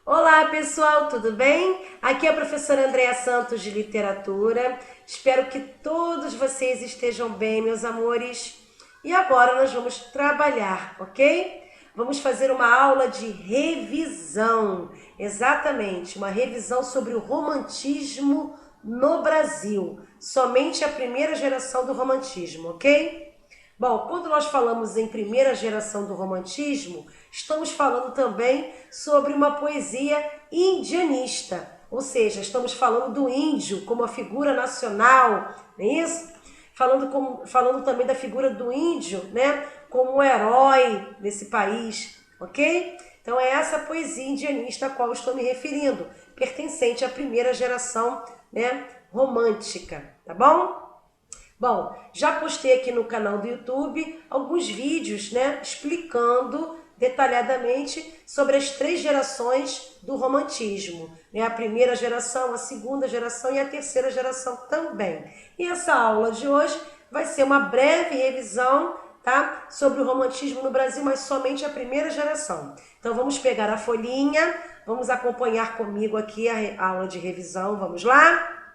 Olá pessoal, tudo bem? Aqui é a professora Andréa Santos de Literatura. Espero que todos vocês estejam bem, meus amores. E agora nós vamos trabalhar, ok? Vamos fazer uma aula de revisão. Exatamente, uma revisão sobre o romantismo no Brasil. Somente a primeira geração do romantismo, ok? Bom, quando nós falamos em primeira geração do romantismo, estamos falando também sobre uma poesia indianista, ou seja, estamos falando do índio como a figura nacional, não é isso? Falando também da figura do índio, né, como um herói desse país, ok? Então é essa poesia indianista a qual eu estou me referindo, pertencente à primeira geração, né, romântica, tá bom? Bom, já postei aqui no canal do YouTube alguns vídeos, né, explicando detalhadamente sobre as três gerações do romantismo, né, a primeira geração, a segunda geração e a terceira geração também. E essa aula de hoje vai ser uma breve revisão, tá, sobre o romantismo no Brasil, mas somente a primeira geração. Então vamos pegar a folhinha, vamos acompanhar comigo aqui a aula de revisão, vamos lá?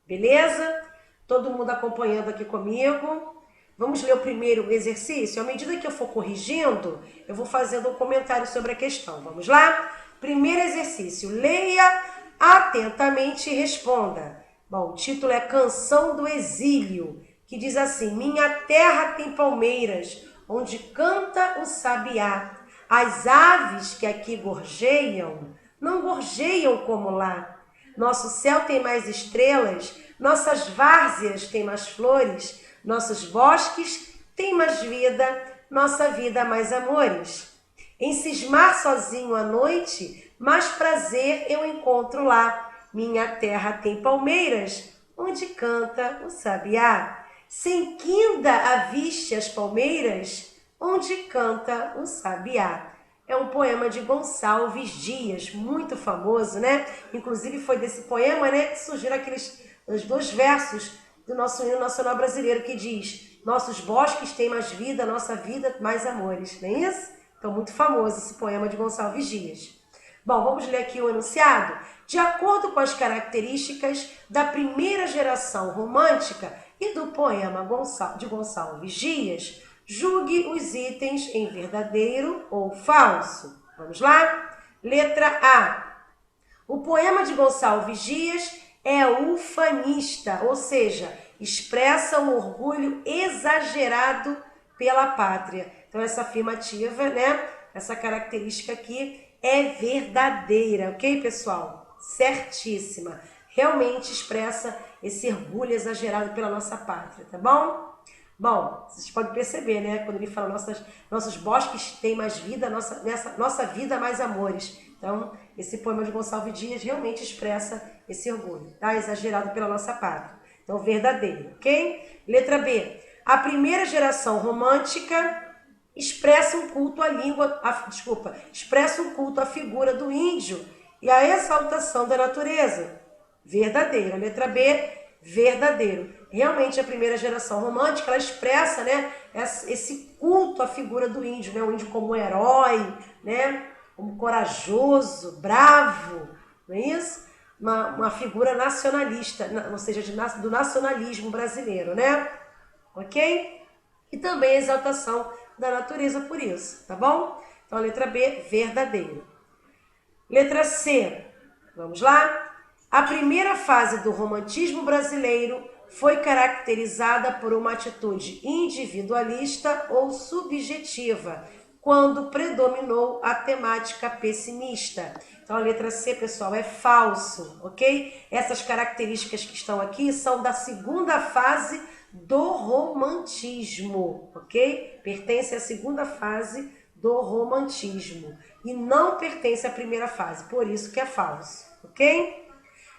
Beleza? Todo mundo acompanhando aqui comigo. Vamos ler o primeiro exercício? À medida que eu for corrigindo, eu vou fazendo um comentário sobre a questão. Vamos lá? Primeiro exercício. Leia atentamente e responda. Bom, o título é Canção do Exílio, que diz assim: Minha terra tem palmeiras, onde canta o sabiá. As aves que aqui gorjeiam, não gorjeiam como lá. Nosso céu tem mais estrelas, nossas várzeas têm mais flores, nossos bosques têm mais vida, nossa vida mais amores. Em cismar sozinho à noite, mais prazer eu encontro lá. Minha terra tem palmeiras, onde canta o sabiá. Sem quinda aviste as palmeiras, onde canta o sabiá. É um poema de Gonçalves Dias, muito famoso, né? Inclusive foi desse poema, né, que surgiram os dois versos do nosso hino nacional brasileiro, que diz: nossos bosques têm mais vida, nossa vida mais amores, não é isso? Então, muito famoso esse poema de Gonçalves Dias. Bom, vamos ler aqui o enunciado. De acordo com as características da primeira geração romântica e do poema de Gonçalves Dias, julgue os itens em verdadeiro ou falso. Vamos lá? Letra A. O poema de Gonçalves Dias é ufanista, ou seja, expressa um orgulho exagerado pela pátria. Então, essa afirmativa, né? Essa característica aqui é verdadeira, ok, pessoal? Certíssima. Realmente expressa esse orgulho exagerado pela nossa pátria, tá bom? Bom, vocês podem perceber, né? Quando ele fala nossos bosques têm mais vida, nossa vida mais amores. Então, esse poema de Gonçalves Dias realmente expressa esse orgulho, tá? Exagerado pela nossa pátria. Então, verdadeiro, ok? Letra B. A primeira geração romântica expressa um culto à expressa um culto à figura do índio e à exaltação da natureza. Verdadeiro. A letra B, verdadeiro. Realmente a primeira geração romântica, ela expressa, né, esse culto à figura do índio, né, o índio como herói, né, como corajoso, bravo, não é isso? Uma figura nacionalista, ou seja, do nacionalismo brasileiro, né? Ok? E também a exaltação da natureza por isso, tá bom? Então a letra B, verdadeiro. Letra C, vamos lá? A primeira fase do romantismo brasileiro foi caracterizada por uma atitude individualista ou subjetiva, quando predominou a temática pessimista. Então a letra C, pessoal, é falso, ok? Essas características que estão aqui são da segunda fase do romantismo, ok? Pertence à segunda fase do romantismo e não pertence à primeira fase, por isso que é falso, ok?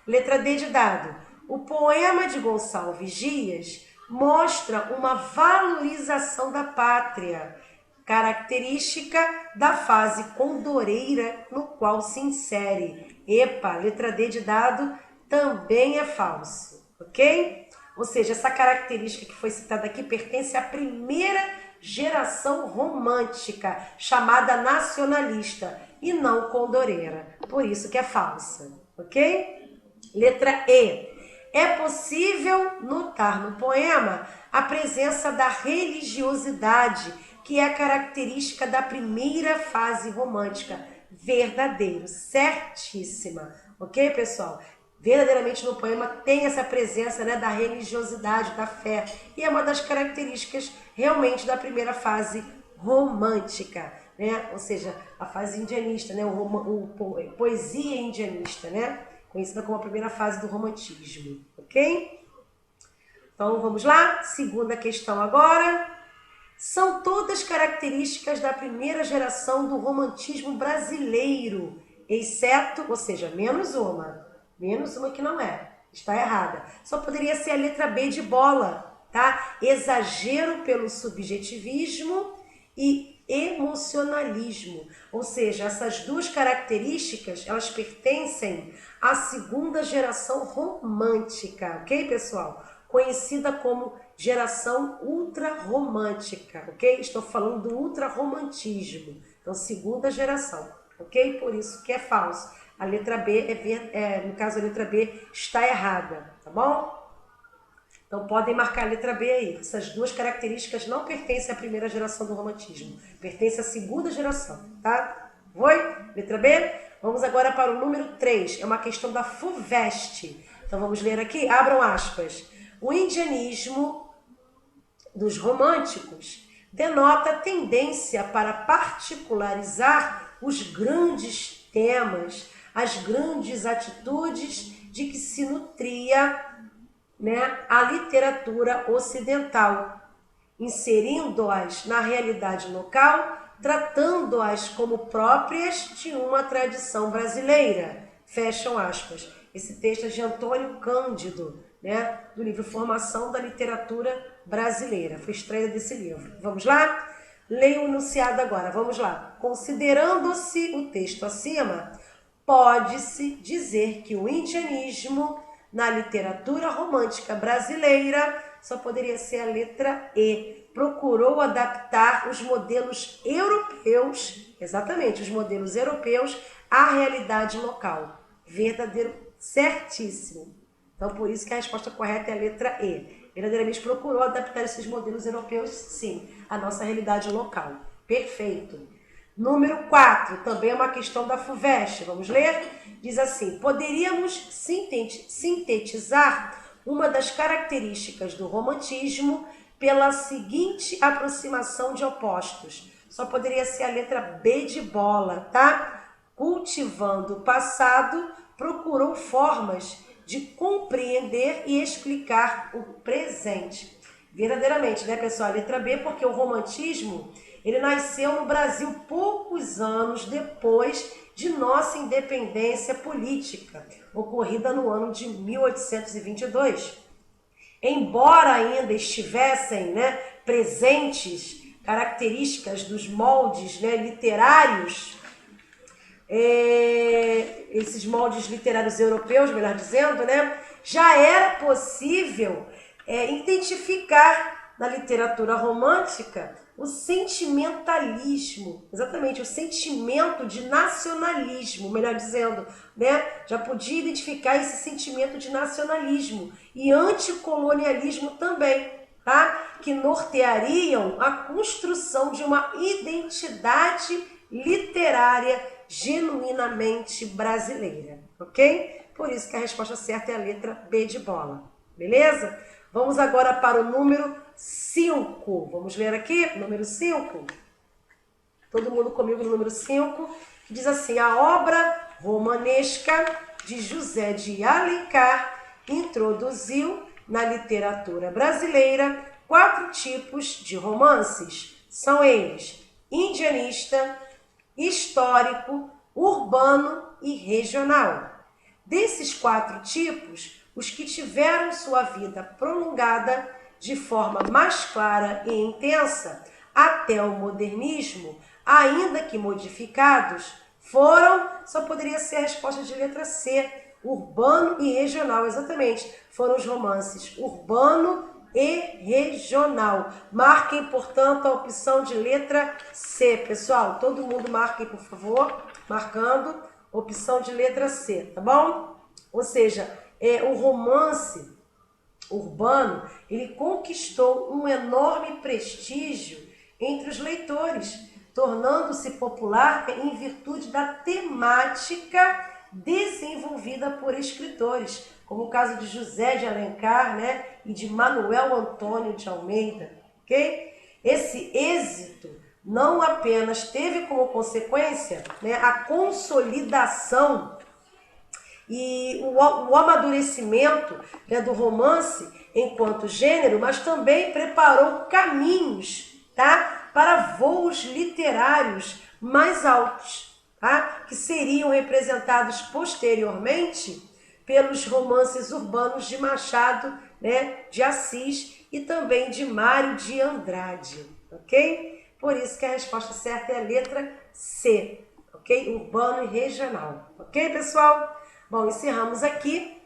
Letra D de dado. O poema de Gonçalves Dias mostra uma valorização da pátria, característica da fase condoreira no qual se insere. Epa, letra D de dado também é falso, ok? Ou seja, essa característica que foi citada aqui pertence à primeira geração romântica, chamada nacionalista. e não condoreira. Por isso que é falsa, ok? Letra E. É possível notar no poema a presença da religiosidade, que é a característica da primeira fase romântica. Verdadeiro, certíssima. Ok, pessoal? Verdadeiramente no poema tem essa presença, né, da religiosidade, da fé. E é uma das características realmente da primeira fase romântica, né? Ou seja, a fase indianista, né? Poesia indianista, né? Conhecida como a primeira fase do romantismo, ok? Então vamos lá, segunda questão agora. São todas características da primeira geração do romantismo brasileiro, exceto, ou seja, menos uma que não é, está errada. Só poderia ser a letra B de bola, tá? Exagero pelo subjetivismo e emocionalismo, ou seja, essas duas características, elas pertencem à segunda geração romântica, ok, pessoal? Conhecida como geração ultrarromântica, ok? Estou falando do ultrarromantismo, então segunda geração, ok? Por isso que é falso. A letra B, no caso a letra B está errada, tá bom? Então podem marcar a letra B aí. Essas duas características não pertencem à primeira geração do romantismo, pertencem à segunda geração, tá? Foi? Letra B? Vamos agora para o número 3, é uma questão da FUVEST. Então vamos ler aqui, abram aspas. O indianismo dos românticos denota tendência para particularizar os grandes temas, as grandes atitudes de que se nutria, né, a literatura ocidental, inserindo-as na realidade local, tratando-as como próprias de uma tradição brasileira. Fecham aspas. Esse texto é de Antônio Cândido, né, do livro Formação da Literatura Brasileira. Foi extraída desse livro. Vamos lá? Leio o enunciado agora. Vamos lá. Considerando-se o texto acima, pode-se dizer que o indianismo na literatura romântica brasileira só poderia ser a letra E. Procurou adaptar os modelos europeus, exatamente, os modelos europeus, à realidade local. Verdadeiro, certíssimo. Então, por isso que a resposta correta é a letra E. Verdadeiramente procurou adaptar esses modelos europeus, sim, à nossa realidade local. Perfeito. Número 4, também é uma questão da FUVEST. Vamos ler? Diz assim, poderíamos sintetizar uma das características do romantismo pela seguinte aproximação de opostos. Só poderia ser a letra B de bola, tá? Cultivando o passado, procurou formas de compreender e explicar o presente. Verdadeiramente, né, pessoal? A letra B, porque o romantismo, ele nasceu no Brasil poucos anos depois de nossa independência política, ocorrida no ano de 1822. Embora ainda estivessem, né, presentes características dos moldes, né, literários, esses moldes literários europeus, melhor dizendo, né, já era possível identificar na literatura romântica o sentimentalismo, exatamente, o sentimento de nacionalismo, melhor dizendo, né? Já podia identificar esse sentimento de nacionalismo e anticolonialismo também, tá? Que norteariam a construção de uma identidade literária genuinamente brasileira, ok? Por isso que a resposta certa é a letra B de bola, beleza? Vamos agora para o número 5. Vamos ler aqui, número 5. Todo mundo comigo no número 5, que diz assim, a obra romanesca de José de Alencar introduziu na literatura brasileira 4 tipos de romances. São eles, indianista, histórico, urbano e regional. Desses 4 tipos, os que tiveram sua vida prolongada de forma mais clara e intensa até o modernismo, ainda que modificados, foram, só poderia ser a resposta de letra C, urbano e regional, exatamente, foram os romances urbano e regional. Marquem, portanto, a opção de letra C, pessoal, todo mundo marquem, por favor, marcando opção de letra C, tá bom? Ou seja, o romance urbano, ele conquistou um enorme prestígio entre os leitores, tornando-se popular em virtude da temática desenvolvida por escritores, como o caso de José de Alencar, né, e de Manuel Antônio de Almeida, ok? Esse êxito não apenas teve como consequência, né, a consolidação e o amadurecimento, né, do romance enquanto gênero, mas também preparou caminhos, tá, para voos literários mais altos, tá, que seriam representados posteriormente pelos romances urbanos de Machado, né, de Assis e também de Mário de Andrade, ok? Por isso que a resposta certa é a letra C, ok? Urbano e regional, ok, pessoal? Bom, encerramos aqui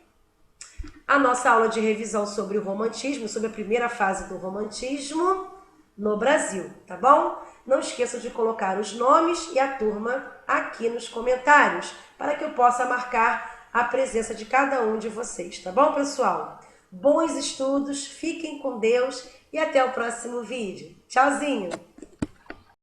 a nossa aula de revisão sobre o romantismo, sobre a primeira fase do romantismo no Brasil, tá bom? Não esqueçam de colocar os nomes e a turma aqui nos comentários, para que eu possa marcar a presença de cada um de vocês, tá bom, pessoal? Bons estudos, fiquem com Deus e até o próximo vídeo. Tchauzinho!